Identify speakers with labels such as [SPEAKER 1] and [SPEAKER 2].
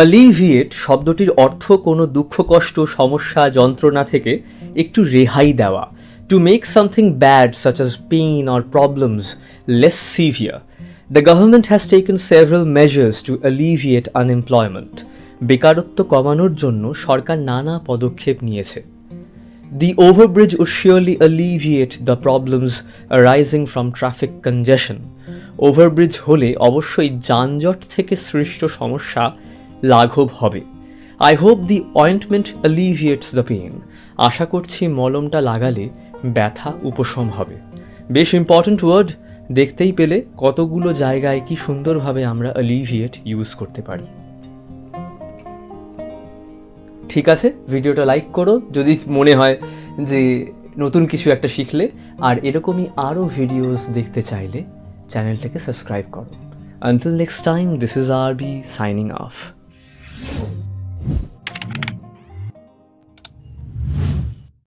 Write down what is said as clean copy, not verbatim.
[SPEAKER 1] alleviate শব্দটির অর্থ কোনো দুঃখ কষ্ট সমস্যা যন্ত্রণা থেকে একটু রেহাই দেওয়া, to make something bad such as pain or problems less severe. The government has taken several measures to alleviate unemployment. বেকারত্ব কমানোর জন্য সরকার নানা পদক্ষেপ নিয়েছে। The overbridge would surely alleviate the problems arising from traffic congestion. Overbridge হলে অবশ্যই যানজট থেকে সৃষ্ট সমস্যা লাঘব হবে। I hope the ointment alleviates the pain. আশা করছি মলমটা লাগালে ব্যথা উপশম হবে। বেশ ইম্পর্ট্যান্ট ওয়ার্ড, দেখতেই পেলে কতগুলো জায়গায় কি সুন্দরভাবে আমরা alleviate ইউজ করতে পারি। ঠিক আছে, ভিডিওটা লাইক করো যদি মনে হয় যে নতুন কিছু একটা শিখলে, আর এরকমই আরও ভিডিওস দেখতে চাইলে চ্যানেলটাকে সাবস্ক্রাইব করো। Until next time, this is RB signing off.